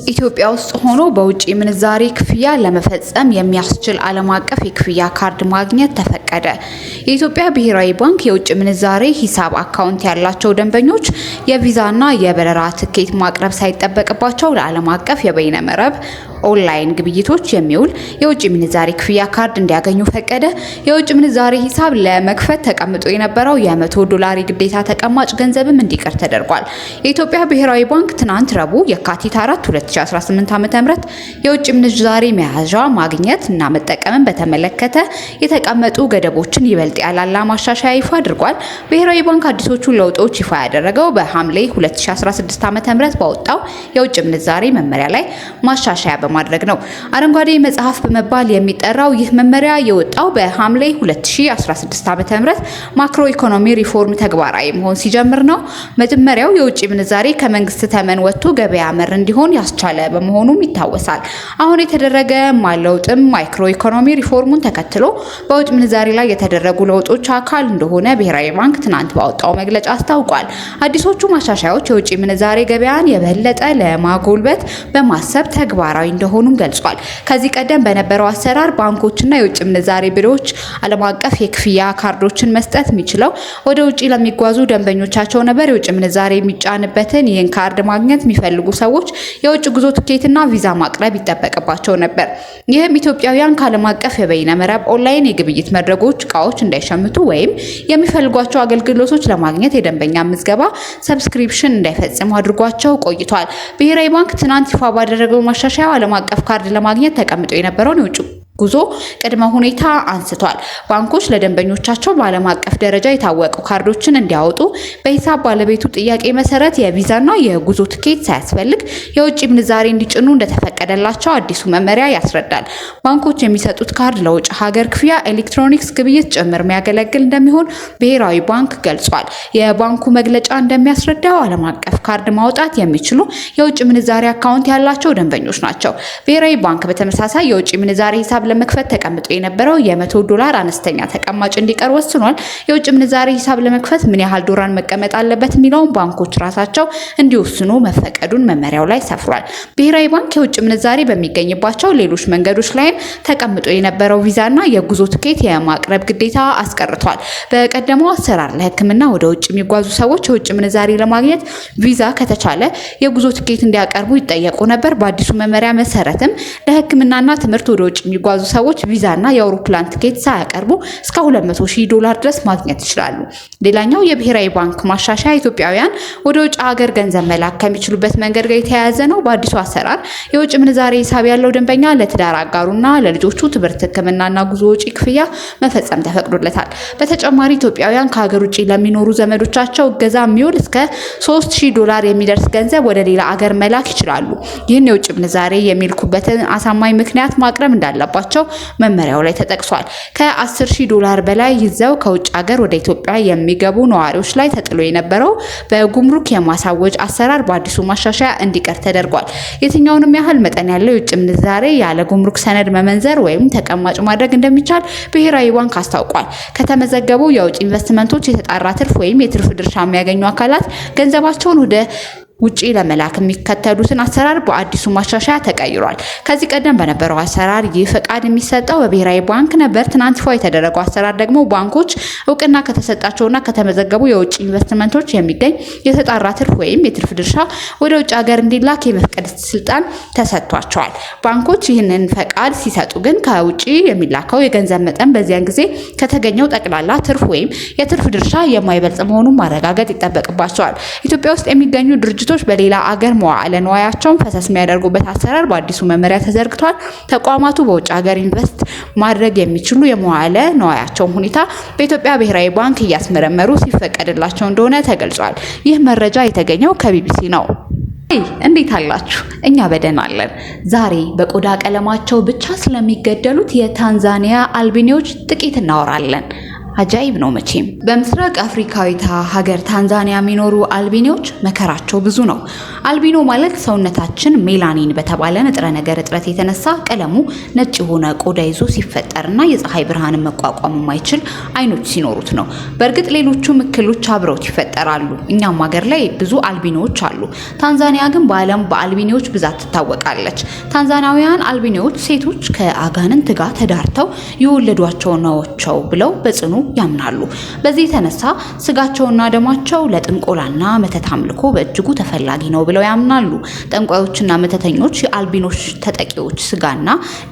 ኢትዮጵያ ውስጥ ሆኖ በውጪ ምንዛሬ ክፍያ ለመፈጸም የሚያስችል ዓለም አቀፍ የክፍያ ካርድ ማግኘት ተፈቀደ። የኢትዮጵያ ብሔራዊ ባንክ የውጭ ምንዛሬ ሂሳብ አካውንት ያላቸው ደንበኞች የቪዛና የበረራ ትኬት ማቅረብ ሳይጠበቅባቸው ለዓለም አቀፍ የበይነ መረብ ኦንላይን ግብይቶች የሚውል የውጭ ምንዛሬ ክፍያ ካርድ እንዲያገኙ ፈቀደ። የውጭ ምንዛሬ ሂሳብ ለመክፈት ተቀምጦ የነበረው $100 የግዴታ ተቀማጭ ገንዘብም እንዲቀር ተደርጓል። የኢትዮጵያ ብሔራዊ ባንክ ትናንት ረቡዕ የካቲት 4 2018 ዓ.ም የውጭ ምንዛሬ መያዣ ማግኘት እና መጠቀምን በተመለከተ የተቀመጡ ገደቦችን ይበልጥ ያላላ ማሻሻያ ይፋ አድርጓል። ብሔራዊ ባንክ አዲሶቹን ለውጦች ይፋ ያደረገው በሐምሌ 2016 ዓ.ም ባወጣው የውጭ ምንዛሬ መመሪያ ላይ ማሻሻያ ማድረግ ነው። አረንጓዴ መጽሐፍ በመባል የሚጠራው ይህ መመሪያ የወጣው በሐምሌ 2016 ዓ.ም ማክሮ ኢኮኖሚ ሪፎርም ተግባራዊ መሆን ሲጀምር ነው። መጀመሪያው የውጭ ምንዛሬ ከመንግስት ተመን ወጥቶ ገበያ መር እንዲሆን ያስቻለ በመሆኑም ይታወሳል። አሁን የተደረገ ለውጥም ማክሮ ኢኮኖሚ ሪፎርሙን ተከትሎ በውጭ ምንዛሬ ላይ የተደረጉ ለውጦች አካል እንደሆነ ብሔራዊ ባንክ ትናንት ባወጣው መግለጫ አስታውቋል። አዲሶቹ ማሻሻያዎች የውጭ ምንዛሬ ገበያን የበለጠ ለማጎልበት በማሰብ ተግባራዊ እንደሆኑም ገልጿል። ከዚህ ቀደም በነበረው አሰራር ባንኮችና የውጭ ምንዛሬ ቢሮዎች ዓለም አቀፍ የክፍያ ካርዶችን መስጠት የሚችለው ወደ ውጪ ለሚጓዙ ደንበኞቻቸው ነበር። የውጭ ምንዛሬ የሚጫንበትን ይህን ካርድ ማግኘት የሚፈልጉ ሰዎች የውጭ ጉዞ ትኬትና ቪዛ ማቅረብ ይጠበቅባቸው ነበር። ይህም ኢትዮጵያውያን ከዓለም አቀፍ የበይነ መረብ ኦንላይን የግብይት መድረኮች እቃዎች እንዳይሸምቱ ወይም የሚፈልጓቸው አገልግሎቶች ለማግኘት የደንበኛ ምዝገባ ሰብስክሪፕሽን እንዳይፈጽሙ አድርጓቸው ቆይቷል። ብሔራዊ ባንክ ትናንት ይፋ ባደረገው ማሻሻያ ዓለም አቀፍ ካርድ ለማግኘት ተቀምጦ የነበረውን የውጭ ጉዞ ቅድመ ሁኔታ አንስቷል። ባንኮች ለደንበኞቻቸው በዓለም አቀፍ ደረጃ የታወቁ ካርዶችን እንዲያወጡ በሂሳብ ባለቤቱ ጥያቄ መሰረት የቪዛና የጉዞ ትኬት ሳያስፈልግ የውጭ ምንዛሬ እንዲጭኑ እንደተፈቀደላቸው አዲሱ መመሪያ ያስረዳል። ባንኮች የሚሰጡት ካርድ ለውጭ ሀገር ክፍያ፣ ኤሌክትሮኒክስ ግብይት ጭምር የሚያገለግል እንደሚሆን ብሔራዊ ባንክ ገልጿል። የባንኩ መግለጫ እንደሚያስረዳው ዓለም አቀፍ ካርድ ማውጣት የሚችሉ የውጭ ምንዛሬ አካውንት ያላቸው ደንበኞች ናቸው። ብሔራዊ ባንክ በተመሳሳይ የውጭ ምንዛሬ ሂሳብ ለመክፈት ተቀምጦ የነበረው $100 አነስተኛ ተቀማጭ እንዲቀር ወስኗል። የውጭ ምንዛሬ ሂሳብ ለመክፈት ምን ያህል ዶላር መቀመጥ አለበት የሚለውን ባንኮች ራሳቸው እንዲወስኑ መፈቀዱን መመሪያው ላይ ሰፍሯል። ብሔራዊ ባንክ የውጭ ምንዛሬ በሚገኝባቸው ሌሎች መንገዶች ላይም ተቀምጦ የነበረው ቪዛና የጉዞ ትኬት የማቅረብ ግዴታ አስቀርቷል። በቀደመው አሰራር ለሕክምና ወደ ውጭ የሚጓዙ ሰዎች የውጭ ምንዛሬ ለማግኘት ቪዛ ከተቻለ የጉዞ ትኬት እንዲያቀርቡ ይጠየቁ ነበር። በአዲሱ መመሪያ መሰረትም ለሕክምናና ትምህርት ወደ ውጭ የሚጓዙ ሰዎች ቪዛና የአውሮፕላን ትኬት ሳያቀርቡ እስከ $200,000 ድረስ ማግኘት ይችላሉ። ሌላኛው የብሔራዊ ባንክ ማሻሻያ ኢትዮጵያውያን ወደ ውጭ ሀገር ገንዘብ መላክ ከሚችሉበት መንገድ ጋር የተያያዘ ነው። በአዲሱ አሰራር የውጭ ምንዛሬ ሂሳብ ያለው ደንበኛ ለትዳር አጋሩና ለልጆቹ ትምህርት፣ ሕክምናና ጉዞ ወጪ ክፍያ መፈጸም ተፈቅዶለታል። በተጨማሪ ኢትዮጵያውያን ከሀገር ውጭ ለሚኖሩ ዘመዶቻቸው እገዛ የሚውል እስከ $3,000 የሚደርስ ገንዘብ ወደ ሌላ ሀገር መላክ ይችላሉ። ይህን የውጭ ምንዛሬ የሚልኩበትን አሳማኝ ምክንያት ማቅረብ እንዳለባቸው መመሪያው ላይ ተጠቅሷል። $10,000 በላይ ይዘው ከውጭ ሀገር ወደ ኢትዮጵያ የሚገቡ ነዋሪዎች ላይ ተጥሎ የነበረው በጉምሩክ የማሳወጅ አሰራር በአዲሱ ማሻሻያ እንዲቀር ተደርጓል። የትኛውንም ያህል መጠን ያለው የውጭ ምንዛሬ ያለ ጉምሩክ ሰነድ መመንዘር ወይም ተቀማጭ ማድረግ እንደሚቻል ብሔራዊ ባንክ አስታውቋል። ከተመዘገቡ የውጭ ኢንቨስትመንቶች የተጣራ ትርፍ ወይም የትርፍ ድርሻ የሚያገኙ አካላት ገንዘባቸውን ወደ ውጪ ለመላክ የሚከተሉትን አሰራር በአዲሱ ማሻሻያ ተቀይሯል። ከዚህ ቀደም በነበረው አሰራር ይህ ፈቃድ የሚሰጠው በብሔራዊ ባንክ ነበር። ትናንት ይፋ የተደረገው አሰራር ደግሞ ባንኮች እውቅና ከተሰጣቸውና ከተመዘገቡ የውጭ ኢንቨስትመንቶች የሚገኝ የተጣራ ትርፍ ወይም የትርፍ ድርሻ ወደ ውጭ ሀገር እንዲላክ የመፍቀድ ስልጣን ተሰጥቷቸዋል። ባንኮች ይህንን ፈቃድ ሲሰጡ ግን ከውጭ የሚላከው የገንዘብ መጠን በዚያን ጊዜ ከተገኘው ጠቅላላ ትርፍ ወይም የትርፍ ድርሻ የማይበልጥ መሆኑን ማረጋገጥ ይጠበቅባቸዋል። ኢትዮጵያ ውስጥ የሚገኙ ድርጅቶች በሌላ አገር መዋዕለ ንዋያቸውን ፈሰስ የሚያደርጉበት አሰራር በአዲሱ መመሪያ ተዘርግቷል። ተቋማቱ በውጭ ሀገር ኢንቨስት ማድረግ የሚችሉ የመዋዕለ ንዋያቸውን ሁኔታ በኢትዮጵያ ብሔራዊ ባንክ እያስመረመሩ ሲፈቀድላቸው እንደሆነ ተገልጿል። ይህ መረጃ የተገኘው ከቢቢሲ ነው። እንዴት አላችሁ? እኛ በደህና አለን። ዛሬ በቆዳ ቀለማቸው ብቻ ስለሚገደሉት የታንዛኒያ አልቢኒዎች ጥቂት እናወራለን። አጃይብ ነው መቼም። በምስራቅ አፍሪካዊቷ ሀገር ታንዛኒያ የሚኖሩ አልቢኖች መከራቸው ብዙ ነው። አልቢኖ ማለት ሰውነታችን ሜላኒን በተባለ ንጥረ ነገር እጥረት የተነሳ ቀለሙ ነጭ የሆነ ቆዳ ይዞ ሲፈጠርና የፀሐይ ብርሃንን መቋቋም የማይችል አይኖች ሲኖሩት ነው። በእርግጥ ሌሎቹ እክሎች አብረው ይፈጠራሉ። እኛም ሀገር ላይ ብዙ አልቢኖች አሉ። ታንዛኒያ ግን በዓለም በአልቢኖች ብዛት ትታወቃለች። ታንዛኒያውያን አልቢኖች ሴቶች ከአጋንንት ጋር ተዳርተው የወለዷቸው ናቸው ብለው በጽኑ ያምናሉ። በዚህ የተነሳ ስጋቸውና ደማቸው ለጥንቆላና መተት አምልኮ በእጅጉ ተፈላጊ ነው ብለው ያምናሉ። ጠንቋዮችና መተተኞች የአልቢኖች ተጠቂዎች ስጋና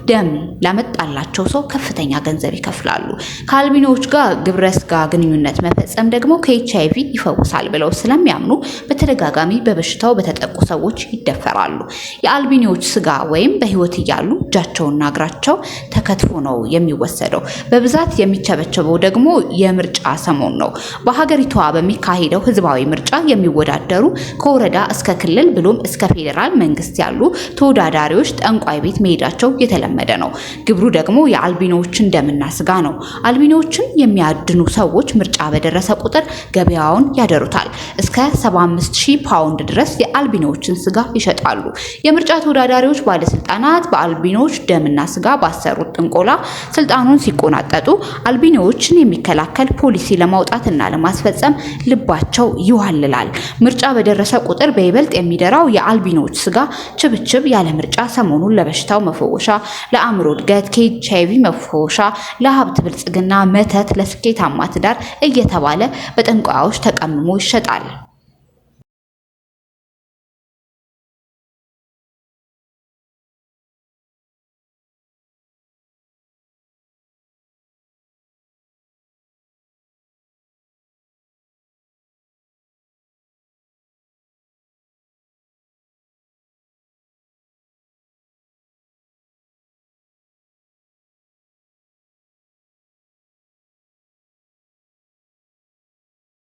ደም ላመጣላቸው ሰው ከፍተኛ ገንዘብ ይከፍላሉ። ከአልቢኖች ጋር ግብረ ስጋ ግንኙነት መፈጸም ደግሞ ከኤችአይቪ ይፈውሳል ብለው ስለሚያምኑ በተደጋጋሚ በበሽታው በተጠቁ ሰዎች ይደፈራሉ። የአልቢኖች ስጋ ወይም በህይወት እያሉ እጃቸውና እግራቸው ተከትፎ ነው የሚወሰደው። በብዛት የሚቸበቸበው ደግሞ የምርጫ ሰሞን ነው። በሀገሪቷ በሚካሄደው ህዝባዊ ምርጫ የሚወዳደሩ ከወረዳ እስከ ክልል ብሎም እስከ ፌዴራል መንግስት ያሉ ተወዳዳሪዎች ጠንቋይ ቤት መሄዳቸው የተለመደ ነው። ግብሩ ደግሞ የአልቢኖችን ደምና ስጋ ነው። አልቢኖችን የሚያድኑ ሰዎች ምርጫ በደረሰ ቁጥር ገበያውን ያደሩታል። እስከ 75,000 ፓውንድ ድረስ የአልቢኖችን ስጋ ይሸጣሉ። የምርጫ ተወዳዳሪዎች ባለስልጣናት በአልቢኖች ደምና ስጋ ባሰሩት ጥንቆላ ስልጣኑን ሲቆናጠጡ አልቢኖችን የሚከላከል ፖሊሲ ለማውጣትና ለማስፈጸም ልባቸው ይዋልላል። ምርጫ በደረሰ ቁጥር በይበልጥ የሚደራው የአልቢኖች ስጋ ችብችብ ያለ ምርጫ ሰሞኑን ለበሽታው መፈወሻ፣ ለአእምሮ እድገት፣ ከኤችአይቪ መፈወሻ፣ ለሀብት ብልጽግና፣ መተት፣ ለስኬታማ ትዳር እየተባለ በጠንቋዮች ተቀምሞ ይሸጣል።